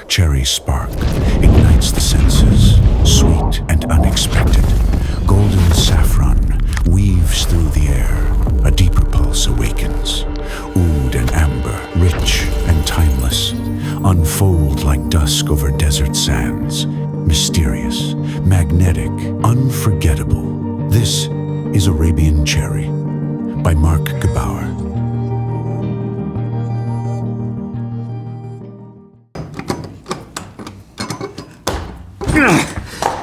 cherry spark ignites the senses, sweet and unexpected. Golden saffron weaves through the air, a deeper pulse awakens. Oud and amber, rich and timeless, unfold like dusk over desert sands. Mysterious, magnetic, unforgettable. This is Arabian Cherry by Marc Gebauer.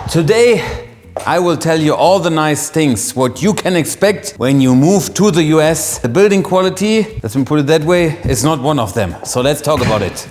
Today, I will tell you all the nice things, what you can expect when you move to the US. The building quality, let me put it that way, is not one of them. So let's talk about it.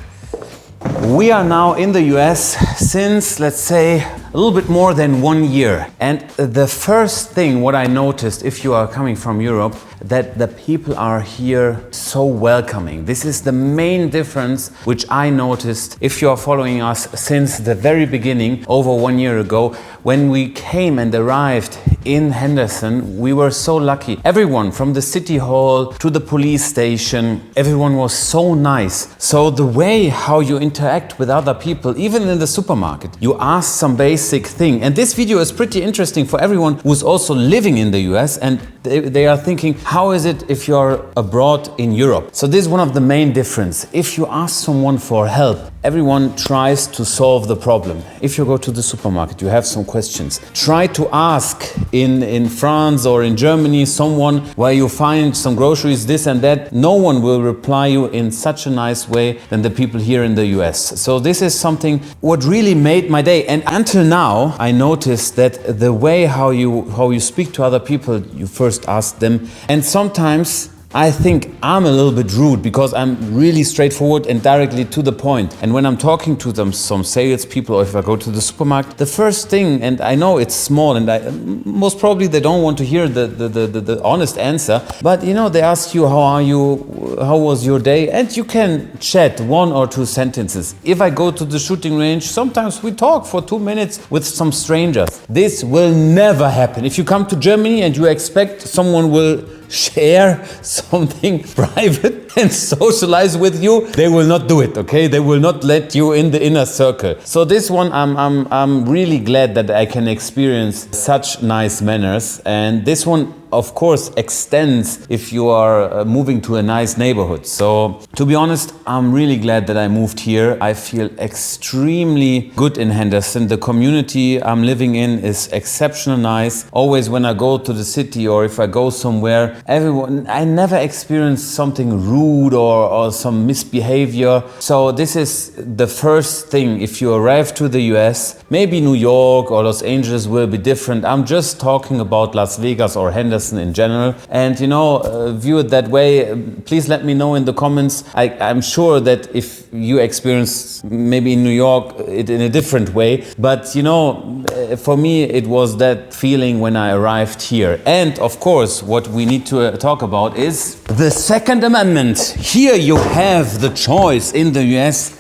We are now in the US since, let's say, a little bit more than 1 year. And the first thing what I noticed, if you are coming from Europe, that the people are here so welcoming. This is the main difference which I noticed if you are following us since the very beginning, over 1 year ago. When we came and arrived in Henderson, we were so lucky. Everyone from the city hall to the police station, everyone was so nice. So the way how you interact with other people, even in the supermarket, you ask some basic thing. And this video is pretty interesting for everyone who's also living in the US and they are thinking, how is it if you're abroad in Europe? So this is one of the main difference. If you ask someone for help, everyone tries to solve the problem. If you go to the supermarket, you have some questions. Try to ask in France or in Germany someone where you find some groceries, this and that. No one will reply you in such a nice way than the people here in the US. So this is something what really made my day. And until now, I noticed that the way how you speak to other people, you first ask them. And sometimes I think I'm a little bit rude because I'm really straightforward and directly to the point. And when I'm talking to them, some salespeople, or if I go to the supermarket, the first thing, and I know it's small, and most probably they don't want to hear the honest answer, but you know, they ask you, how are you, how was your day? And you can chat 1 or 2 sentences. If I go to the shooting range, sometimes we talk for 2 minutes with some strangers. This will never happen. If you come to Germany and you expect someone will share something private and socialize with you, they will not do it, okay? They will not let you in the inner circle. So this one, I'm really glad that I can experience such nice manners. And this one, of course, extends if you are moving to a nice neighborhood. So to be honest, I'm really glad that I moved here. I feel extremely good in Henderson. The community I'm living in is exceptional nice. Always when I go to the city or if I go somewhere, I never experienced something rude or some misbehavior. So this is the first thing. If you arrive to the US, maybe New York or Los Angeles will be different. I'm just talking about Las Vegas or Henderson in general, and you know, view it that way. Please let me know in the comments. I'm sure that if you experience maybe in New York it in a different way, but you know, for me it was that feeling when I arrived here. And of course, what we need to talk about is the Second Amendment. Here you have the choice in the US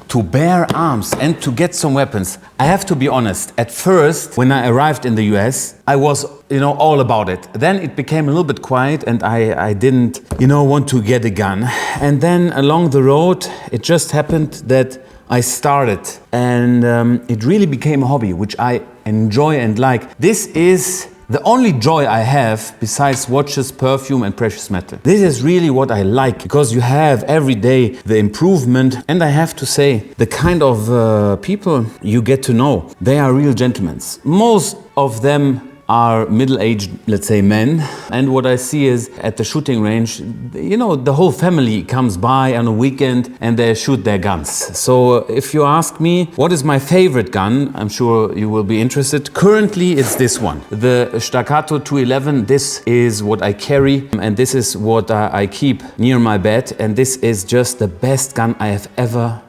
to bear arms and to get some weapons. I have to be honest, at first, when I arrived in the US, I was, all about it. Then it became a little bit quiet and I didn't, want to get a gun. And then along the road, it just happened that I started and it really became a hobby, which I enjoy and like. This is the only joy I have besides watches, perfume and precious metal. This is really what I like, because you have every day the improvement, and I have to say, the kind of people you get to know, they are real gentlemen. Most of them are middle-aged, let's say, men. And what I see is at the shooting range, the whole family comes by on a weekend and they shoot their guns. So if you ask me, what is my favorite gun? I'm sure you will be interested. Currently, it's this one, the Staccato 211. This is what I carry, and this is what I keep near my bed. And this is just the best gun I have ever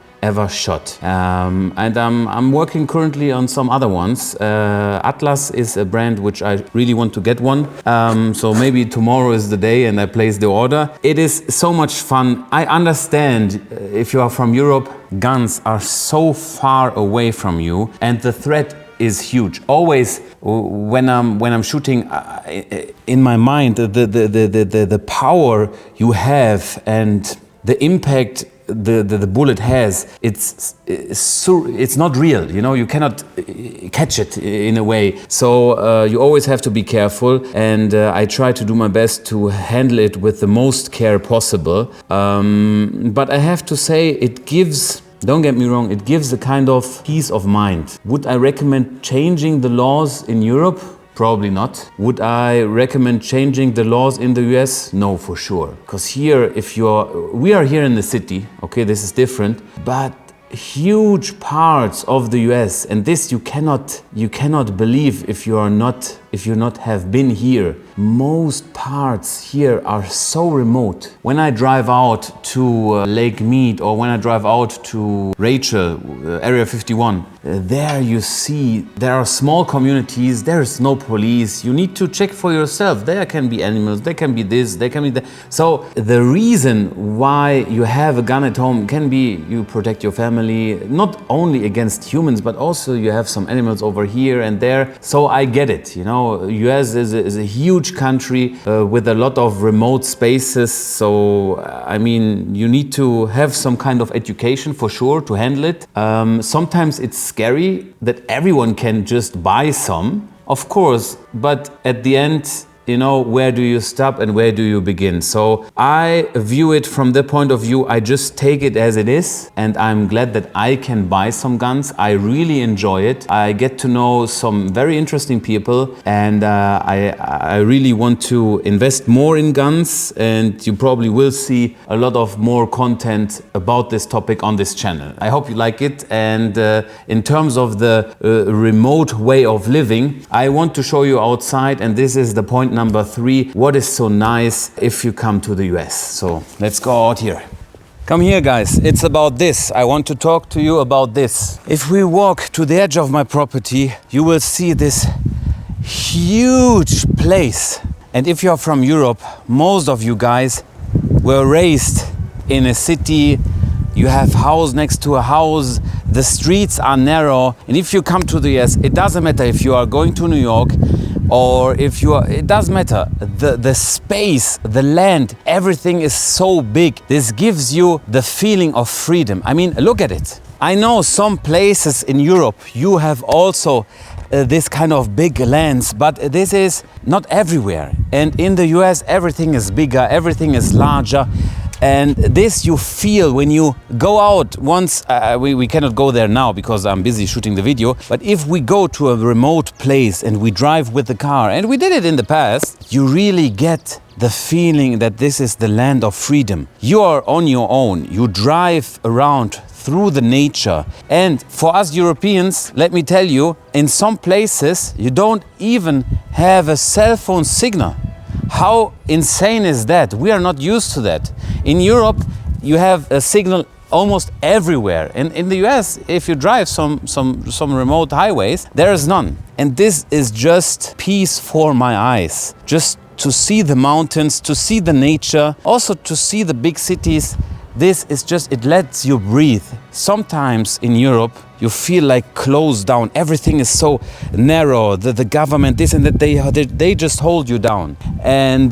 shot. And I'm working currently on some other ones. Atlas is a brand which I really want to get one. So maybe tomorrow is the day and I place the order. It is so much fun. I understand if you are from Europe, guns are so far away from you and the threat is huge. Always when I'm shooting, in my mind, the power you have and the impact the bullet has, it's not real. You know, you cannot catch it in a way. So you always have to be careful, and I try to do my best to handle it with the most care possible. But I have to say, it gives, don't get me wrong, it gives a kind of peace of mind. Would I recommend changing the laws in Europe? Probably not. Would I recommend changing the laws in the US? No, for sure. Because here, we are here in the city, okay, this is different, but huge parts of the US, and this you cannot believe if you not have been here. Most parts here are so remote. When I drive out to Lake Mead, or when I drive out to Rachel, Area 51, there you see there are small communities, there is no police, you need to check for yourself. There can be animals, there can be this, there can be that. So the reason why you have a gun at home can be you protect your family, not only against humans, but also you have some animals over here and there. So I get it, you know, US is a huge country with a lot of remote spaces. So I mean, you need to have some kind of education for sure to handle it. Sometimes it's scary that everyone can just buy some, of course, but at the end, you know, where do you stop and where do you begin? So I view it from the point of view, I just take it as it is, and I'm glad that I can buy some guns. I really enjoy it. I get to know some very interesting people, and I really want to invest more in guns, and you probably will see a lot of more content about this topic on this channel. I hope you like it, and in terms of the remote way of living, I want to show you outside, and this is the point number 3, what is so nice if you come to the US. So let's go out here. Come here, guys, it's about this. I want to talk to you about this. If we walk to the edge of my property, you will see this huge place. And if you're from Europe, most of you guys were raised in a city. You have house next to a house, the streets are narrow, and if you come to the US, it doesn't matter if you are going to New York or if you are, it doesn't matter. The space, the land, everything is so big. This gives you the feeling of freedom. I mean, look at it. I know some places in Europe, you have also this kind of big lands, but this is not everywhere. And in the US, everything is bigger, everything is larger. And this you feel when you go out once, we cannot go there now because I'm busy shooting the video, but if we go to a remote place and we drive with the car, and we did it in the past, you really get the feeling that this is the land of freedom. You are on your own, you drive around through the nature. And for us Europeans, let me tell you, in some places you don't even have a cell phone signal. How insane is that? We are not used to that. In Europe, you have a signal almost everywhere. And in the US, if you drive some remote highways, there is none. And this is just peace for my eyes. Just to see the mountains, to see the nature, also to see the big cities. This is just, it lets you breathe. Sometimes in Europe, you feel like closed down. Everything is so narrow. The government, this and that, they just hold you down. And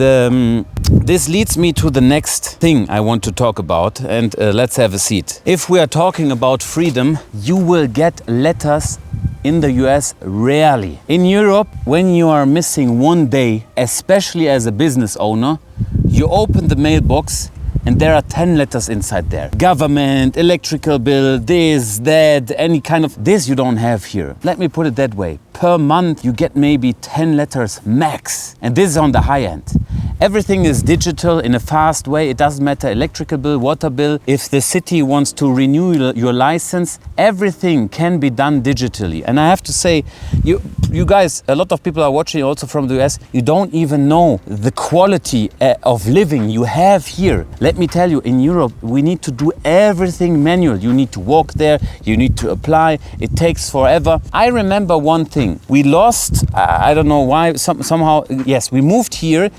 this leads me to the next thing I want to talk about. And let's have a seat. If we are talking about freedom, you will get letters in the US rarely. In Europe, when you are missing one day, especially as a business owner, you open the mailbox and there are 10 letters inside there. Government, electrical bill, this, that, any kind of... This you don't have here. Let me put it that way. Per month you get maybe 10 letters max. And this is on the high end. Everything is digital in a fast way. It doesn't matter, electrical bill, water bill. If the city wants to renew your license, everything can be done digitally. And I have to say, you guys, a lot of people are watching also from the US, you don't even know the quality of living you have here. Let me tell you, in Europe, we need to do everything manual. You need to walk there, you need to apply, it takes forever. I remember one thing, we lost, I don't know why, somehow, yes, we moved here,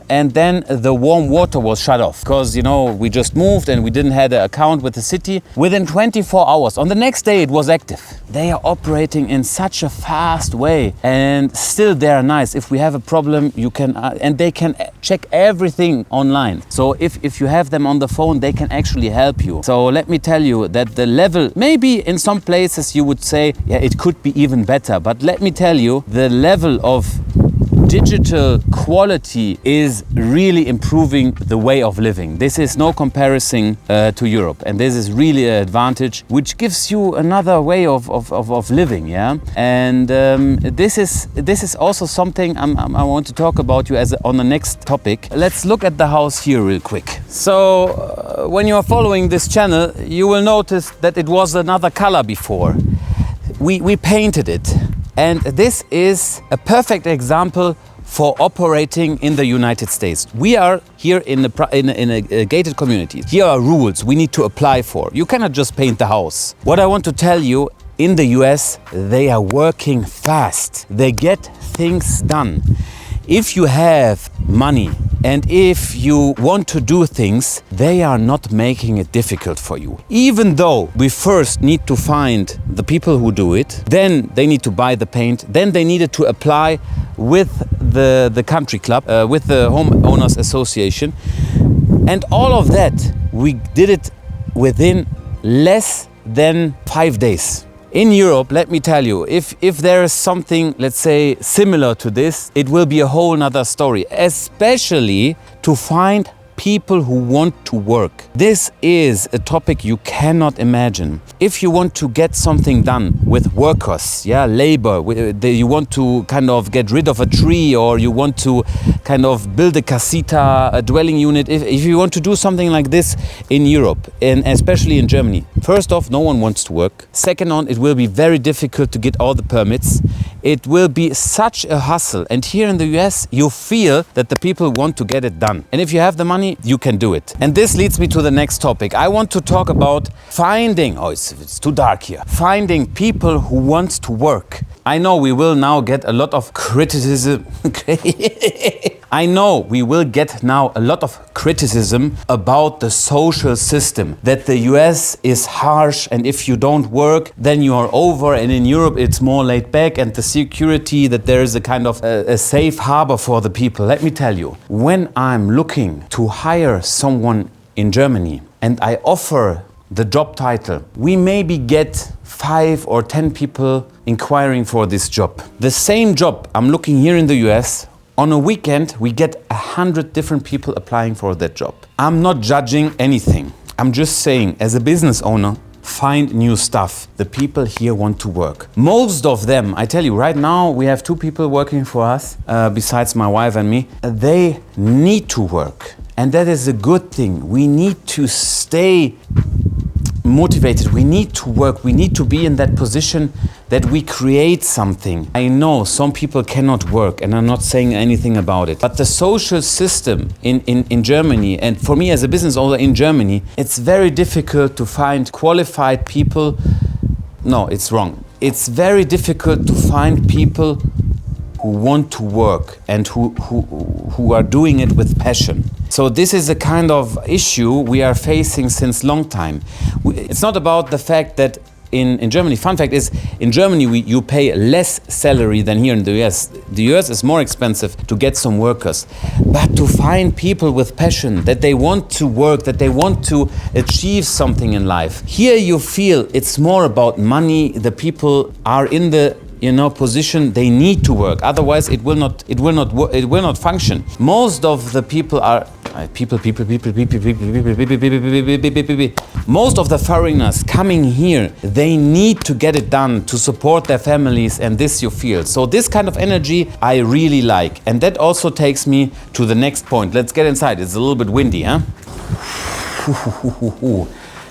and then the warm water was shut off because, you know, we just moved and we didn't have an account with the city. Within 24 hours, on the next day it was active. They are operating in such a fast way, and still they are nice. If we have a problem, you can and they can check everything online. So if you have them on the phone, they can actually help you. So let me tell you that the level, maybe in some places you would say, yeah, it could be even better, but let me tell you, the level of digital quality is really improving the way of living. This is no comparison to Europe, and this is really an advantage which gives you another way of living, yeah. And this is also something I want to talk about you on the next topic. Let's look at the house here real quick. So when you are following this channel, you will notice that it was another color before. We painted it. And this is a perfect example for operating in the United States. We are here in a gated community. Here are rules we need to apply for. You cannot just paint the house. What I want to tell you, in the US, they are working fast. They get things done. If you have money and if you want to do things, they are not making it difficult for you. Even though we first need to find the people who do it, then they need to buy the paint, then they needed to apply with the country club, with the homeowners association. And all of that, we did it within less than 5 days. In Europe, let me tell you, if there is something, let's say, similar to this, it will be a whole nother story, especially to find people who want to work. This is a topic you cannot imagine. If you want to get something done with workers, yeah, labor, you want to kind of get rid of a tree, or you want to kind of build a casita, a dwelling unit, if you want to do something like this in Europe, and especially in Germany, first off, no one wants to work. Second on, it will be very difficult to get all the permits. It will be such a hustle. And here in the US, you feel that the people want to get it done. And if you have the money, you can do it. And this leads me to the next topic. I want to talk about finding, it's too dark here, finding people who want to work. I know we will now get a lot of criticism. I know we will get now a lot of criticism about the social system, that the US is harsh, and if you don't work, then you are over, and in Europe it's more laid back, and the security, that there is a kind of a safe harbor for the people. Let me tell you, when I'm looking to hire someone in Germany and I offer the job title, we maybe get 5 or 10 people inquiring for this job. The same job I'm looking here in the US, on a weekend we get 100 different people applying for that job. I'm not judging anything. I'm just saying, as a business owner, find new stuff. The people here want to work. Most of them, I tell you right now, we have 2 people working for us, besides my wife and me. They need to work. And that is a good thing. We need to stay motivated. We need to work. We need to be in that position that we create something. I know some people cannot work, and I'm not saying anything about it. But the social system in Germany, and for me as a business owner in Germany, it's very difficult to find qualified people. No, it's wrong. It's very difficult to find people who want to work and who are doing it with passion. So this is a kind of issue we are facing since long time. It's not about the fact that in Germany, fun fact is, in Germany you pay less salary than here in the US. The US is more expensive to get some workers. But to find people with passion, that they want to work, that they want to achieve something in life. Here you feel it's more about money. The people are in the position they need to work. Otherwise, it will not function. Most of the people are most of the foreigners coming here, they need to get it done to support their families, and this you feel. So this kind of energy I really like, and that also takes me to the next point. Let's get inside. It's a little bit windy, huh?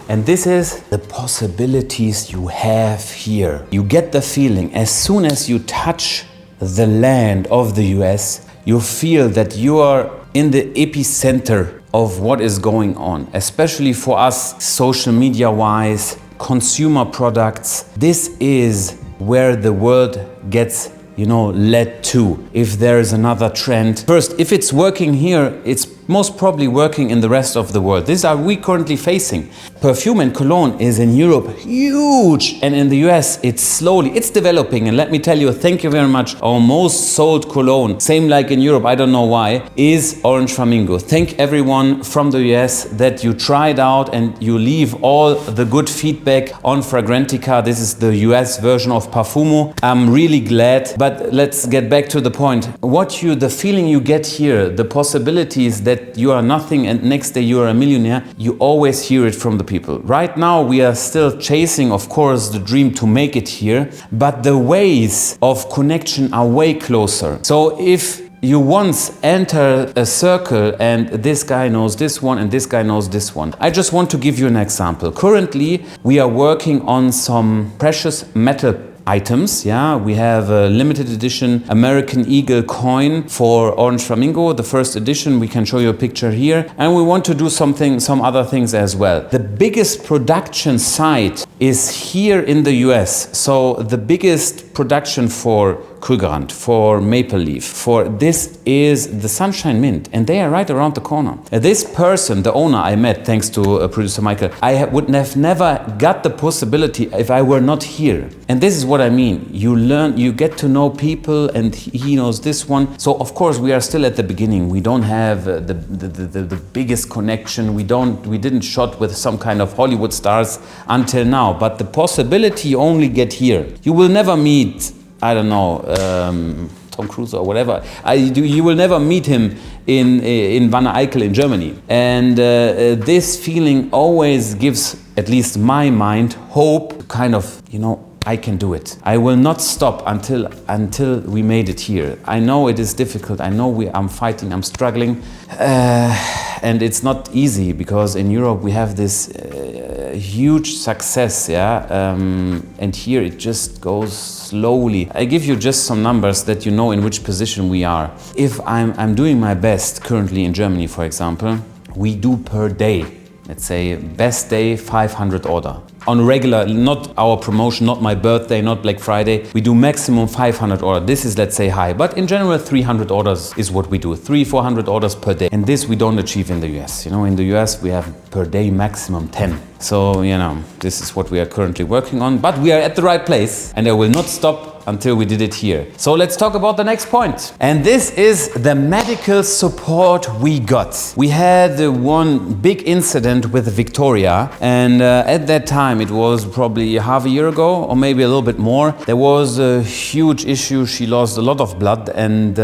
And this is the possibilities you have here. You get the feeling as soon as you touch the land of the US, you feel that you are in the epicenter of what is going on, especially for us social media wise, consumer products. This is where the world gets led to, if there is another trend. First, if it's working here, it's most probably working in the rest of the world. These are we currently facing. Perfume and cologne is in Europe huge, and in the US it's developing. And let me tell you, thank you very much. Our most sold cologne, same like in Europe, I don't know why, is Orange Flamingo. Thank everyone from the US that you tried out and you leave all the good feedback on Fragrantica. This is the US version of Parfumo. I'm really glad, but let's get back to the point. The feeling you get here, the possibilities that you are nothing and next day you are a millionaire, you always hear it from the people. Right now we are still chasing, of course, the dream to make it here, but the ways of connection are way closer. So if you once enter a circle and this guy knows this one and this guy knows this one. I just want to give you an example. Currently, we are working on some precious metal items. We have a limited edition American Eagle coin for Orange Flamingo, the first edition. We can show you a picture here, and we want to do some other things as well. The biggest production site is here in the US. So the biggest production for Krugerrand, for Maple Leaf, for this is the Sunshine Mint, and they are right around the corner. This person, the owner I met, thanks to producer Michael, I would have never got the possibility if I were not here. And this is what I mean. You learn, you get to know people, and he knows this one. So of course we are still at the beginning. We don't have the biggest connection. We didn't shot with some kind of Hollywood stars until now. But the possibility you only get here. You will never meet, I don't know, Tom Cruise or whatever. You will never meet him in Wanne Eickel in Germany. And this feeling always gives, at least my mind, hope, kind of, I can do it. I will not stop until we made it here. I know it is difficult. I know I'm fighting, I'm struggling. And it's not easy because in Europe we have this huge success, and here it just goes slowly. I give you just some numbers that you know in which position we are. If I'm doing my best currently in Germany, for example, we do per day, let's say best day 500 order. On regular, not our promotion, not my birthday, not Black Friday, we do maximum 500 orders. This is, let's say, high. But in general, 300 orders is what we do. 300-400 orders per day. And this we don't achieve in the US. In the US, we have per day maximum 10. So, this is what we are currently working on. But we are at the right place, and I will not stop until we did it here. So let's talk about the next point. And this is the medical support we got. We had one big incident with Victoria, and at that time, it was probably half a year ago, or maybe a little bit more. There was a huge issue. She lost a lot of blood, and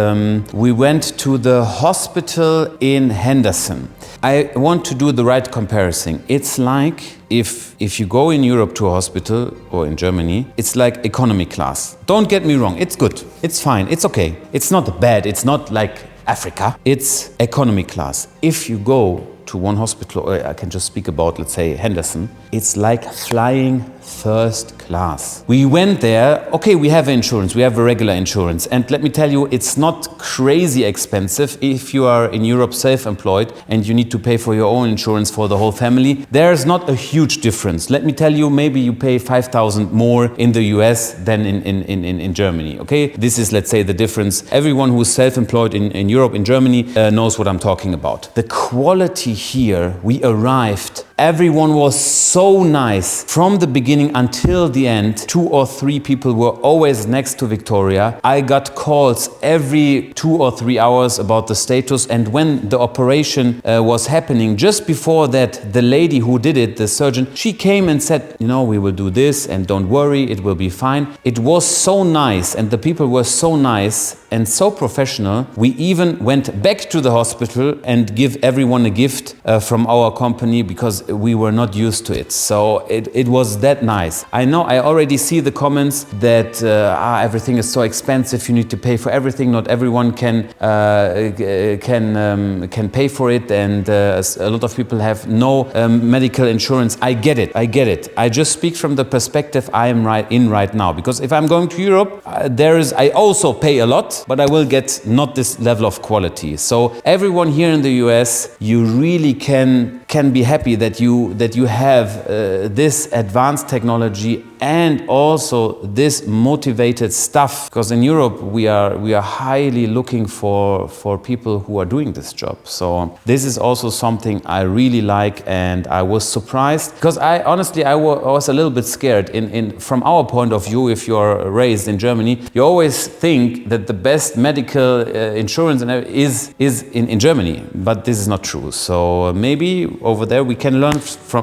we went to the hospital in Henderson. I want to do the right comparison. It's like if you go in Europe to a hospital or in Germany, it's like economy class. Don't get me wrong, it's good, it's fine, it's okay. It's not bad, it's not like Africa. It's economy class. If you go to one hospital, or I can just speak about, let's say, Henderson, it's like flying first class. We went there, okay, we have insurance, we have a regular insurance, and let me tell you, it's not crazy expensive if you are in Europe self-employed and you need to pay for your own insurance for the whole family. There's not a huge difference. Let me tell you, maybe you pay 5,000 more in the US than in Germany, okay? This is, let's say, the difference. Everyone who's self-employed in Europe, in Germany, knows what I'm talking about. The quality here, we arrived, everyone was so nice from the beginning until the end. 2 or 3 people were always next to Victoria. I got calls every 2 or 3 hours about the status, and when the operation was happening, just before that, the lady who did it, the surgeon, she came and said, we will do this and don't worry, it will be fine. It was so nice, and the people were so nice and so professional. We even went back to the hospital and give everyone a gift from our company because we were not used to it. So it was that nice. I know I already see the comments that everything is so expensive, you need to pay for everything, not everyone can pay for it, and a lot of people have no medical insurance. I get it. I just speak from the perspective I am right now, because if I'm going to Europe, I also pay a lot, but I will get not this level of quality. So everyone here in the US, you really can can be happy that you have this advanced technology and also this motivated staff, because in Europe we are highly looking for people who are doing this job. So this is also something I really like, and I was surprised because I was a little bit scared. From our point of view, if you're raised in Germany, you always think that the best medical insurance is in Germany, but this is not true. So maybe over there we can learn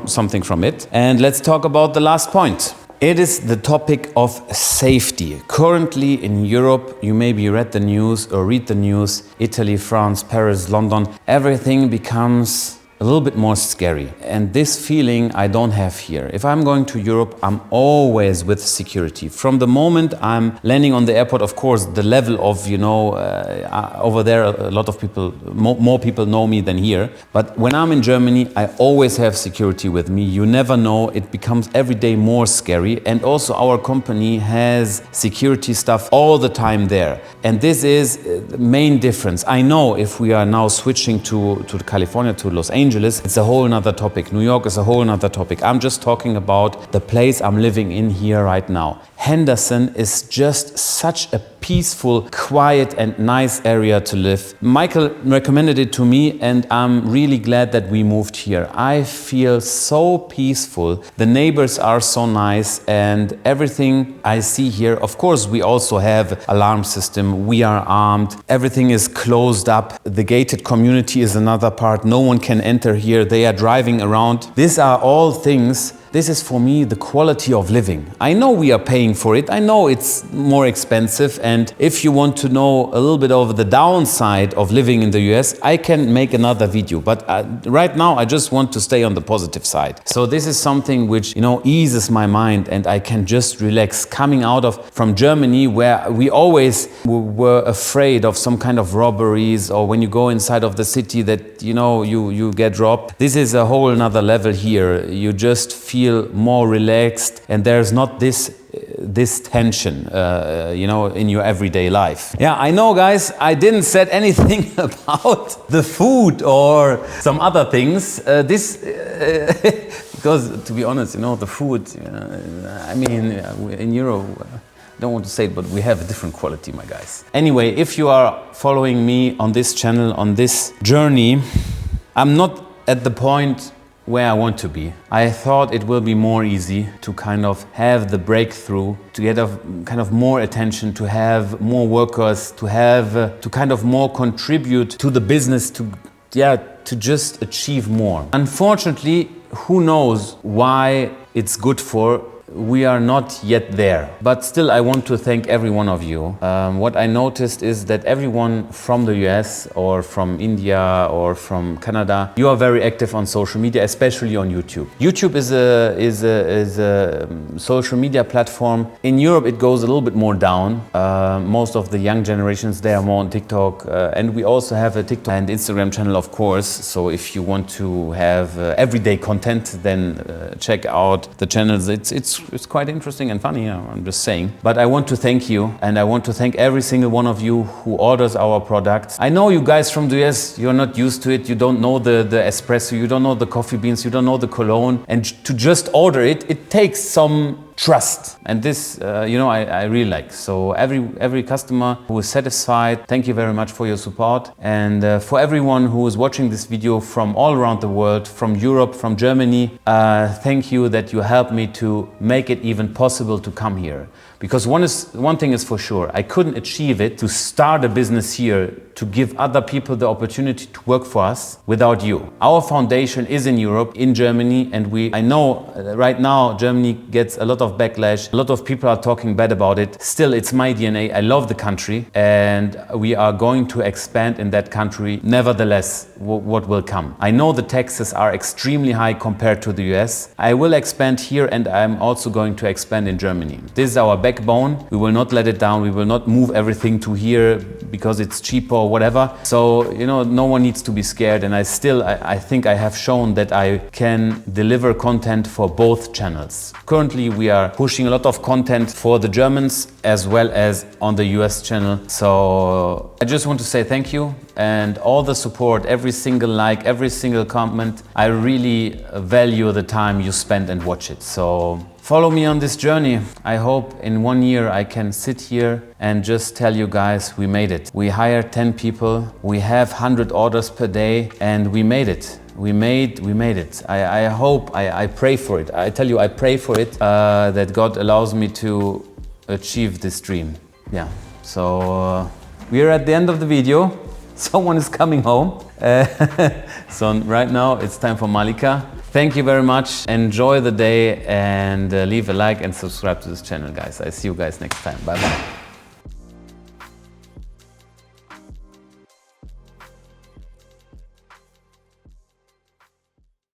something from it. And let's talk about the last point. It is the topic of safety. Currently in Europe, you maybe read the news or read the news, Italy, France, Paris, London, everything becomes a little bit more scary. And this feeling I don't have here. If I'm going to Europe, I'm always with security. From the moment I'm landing on the airport, of course, the level of, over there, a lot of people, more people know me than here. But when I'm in Germany, I always have security with me. You never know, it becomes every day more scary. And also our company has security staff all the time there. And this is the main difference. I know if we are now switching to California, to Los Angeles, it's a whole nother topic. New York is a whole nother topic. I'm just talking about the place I'm living in here right now. Henderson is just such a peaceful, quiet and nice area to live. Michael recommended it to me and I'm really glad that we moved here. I feel so peaceful. The neighbors are so nice and everything I see here. Of course, we also have alarm system. We are armed. Everything is closed up. The gated community is another part. No one can enter here. They are driving around. These are all things. This is for me the quality of living. I know we are paying for it. I know it's more expensive. And if you want to know a little bit of the downside of living in the US, I can make another video. But right now, I just want to stay on the positive side. So this is something which, eases my mind and I can just relax. Coming out from Germany, where we always were afraid of some kind of robberies, or when you go inside of the city that, you get robbed. This is a whole another level here. You just feel more relaxed and there's not this tension, in your everyday life. Yeah, I know, guys, I didn't said anything about the food or some other things. Because to be honest, the food, in Europe, I don't want to say it, but we have a different quality, my guys. Anyway, if you are following me on this channel, on this journey, I'm not at the point where I want to be. I thought it will be more easy to kind of have the breakthrough, to get kind of more attention, to have more workers, to kind of more contribute to the business, to just achieve more. Unfortunately, who knows why it's good for? We are not yet there, but still I want to thank every one of you. What I noticed is that everyone from the US or from India or from Canada, you are very active on social media, especially on YouTube. YouTube is a social media platform. In Europe, it goes a little bit more down. Most of the young generations, they are more on TikTok, and we also have a TikTok and Instagram channel, of course. So if you want to have everyday content, then check out the channels. It's quite interesting and funny, I'm just saying. But I want to thank you, and I want to thank every single one of you who orders our products. I know you guys from the US, you're not used to it. You don't know the espresso, you don't know the coffee beans, you don't know the cologne. And to just order it, it takes some trust. And this, I really like. So every customer who is satisfied, thank you very much for your support. And for everyone who is watching this video from all around the world, from Europe, from Germany, thank you that you helped me to make it even possible to come here. Because one thing is for sure, I couldn't achieve it to start a business here, to give other people the opportunity to work for us without you. Our foundation is in Europe, in Germany, and I know right now Germany gets a lot of backlash. A lot of people are talking bad about it. Still, it's my DNA. I love the country and we are going to expand in that country. Nevertheless, what will come? I know the taxes are extremely high compared to the US. I will expand here and I'm also going to expand in Germany. This is our backbone. We will not let it down. We will not move everything to here because it's cheaper or whatever. So, no one needs to be scared. And I think I have shown that I can deliver content for both channels. Currently, we are are pushing a lot of content for the Germans as well as on the US channel. So I just want to say thank you, and all the support, every single like, every single comment. I really value the time you spend and watch it. So follow me on this journey. I hope in 1 year I can sit here and just tell you guys we made it. We hired 10 people, we have 100 orders per day, and we made it. We made it. I hope, I pray for it. I tell you, I pray for it, that God allows me to achieve this dream. Yeah, so we are at the end of the video. Someone is coming home. So right now it's time for Malika. Thank you very much. Enjoy the day, and leave a like and subscribe to this channel, guys. I see you guys next time. Bye bye.